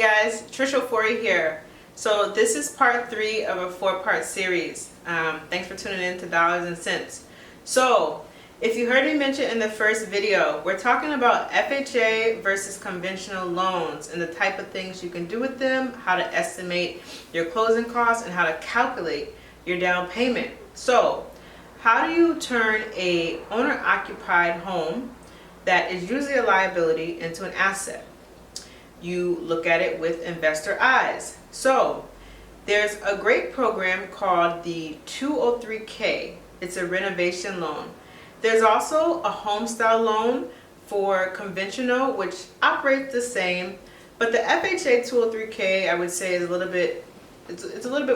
guys, Trish Ofori here. So this is part 3 of a 4-part series. Thanks for tuning in to Dollars and Cents. So if you heard me mention in the first video, we're talking about FHA versus conventional loans and the type of things you can do with them, how to estimate your closing costs, and how to calculate your down payment. So how do you turn a owner-occupied home that is usually a liability into an asset? You look at it with investor eyes. So there's a great program called the 203K. It's a renovation loan. There's also a home style loan for conventional, which operates the same, but the FHA 203K, I would say, is a little bit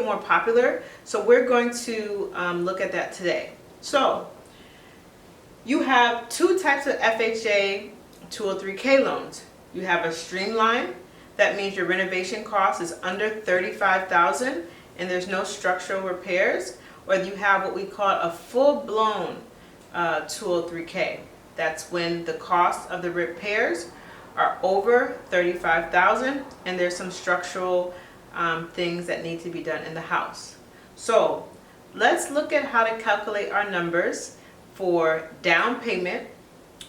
more popular. So we're going to look at that today. So you have two types of FHA 203K loans. You have a streamline. That means your renovation cost is under $35,000 and there's no structural repairs. Or you have what we call a full-blown 203K. That's when the cost of the repairs are over $35,000 and there's some structural things that need to be done in the house. So let's look at how to calculate our numbers for down payment,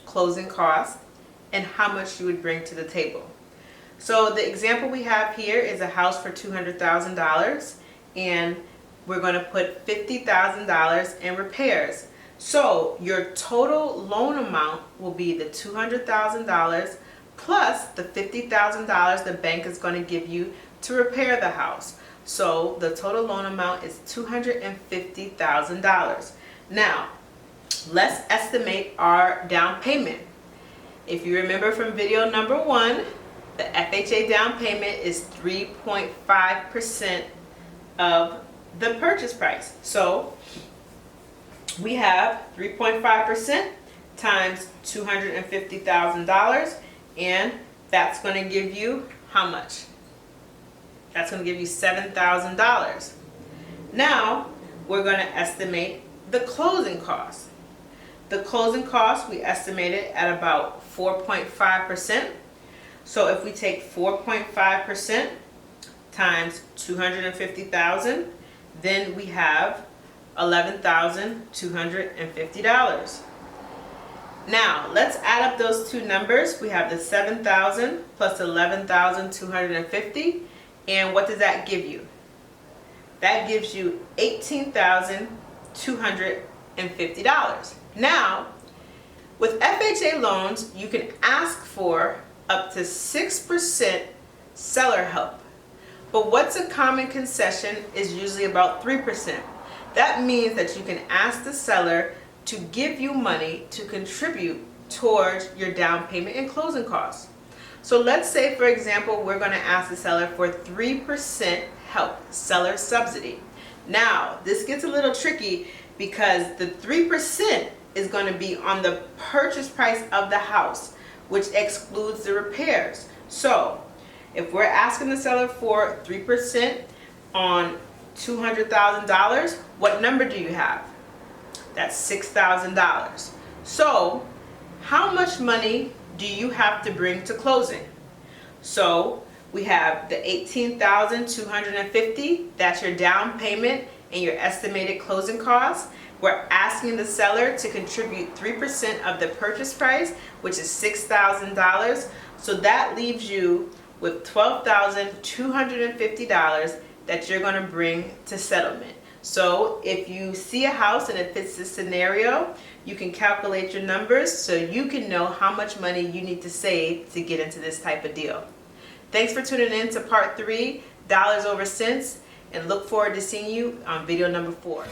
closing costs, and how much you would bring to the table. So the example we have here is a house for $200,000 and we're going to put $50,000 in repairs. So your total loan amount will be the $200,000 plus the $50,000 the bank is going to give you to repair the house. So the total loan amount is $250,000. Now, let's estimate our down payment. If you remember from video number 1, the FHA down payment is 3.5% of the purchase price. So we have 3.5% times $250,000, and that's going to give you how much? That's going to give you $7,000. Now we're going to estimate the closing cost. The closing cost we estimated at about 4.5%. So if we take 4.5% times $250,000, then we have $11,250. Now let's add up those two numbers. We have the $7,000 plus $11,250, and what does that give you? That gives you $18,250. Now, with FHA loans, you can ask for up to 6% seller help. But what's a common concession is usually about 3%. That means that you can ask the seller to give you money to contribute towards your down payment and closing costs. So let's say, for example, we're going to ask the seller for 3% help, seller subsidy. Now, this gets a little tricky because the 3% is going to be on the purchase price of the house, which excludes the repairs. So if we're asking the seller for 3% on $200,000, what number do you have? That's $6,000. So how much money do you have to bring to closing? So we have the $18,250, that's your down payment and your estimated closing costs. We're asking the seller to contribute 3% of the purchase price, which is $6,000. So that leaves you with $12,250 that you're going to bring to settlement. So if you see a house and it fits this scenario, you can calculate your numbers so you can know how much money you need to save to get into this type of deal. Thanks for tuning in to part 3, Dollars over Cents, and look forward to seeing you on video number 4.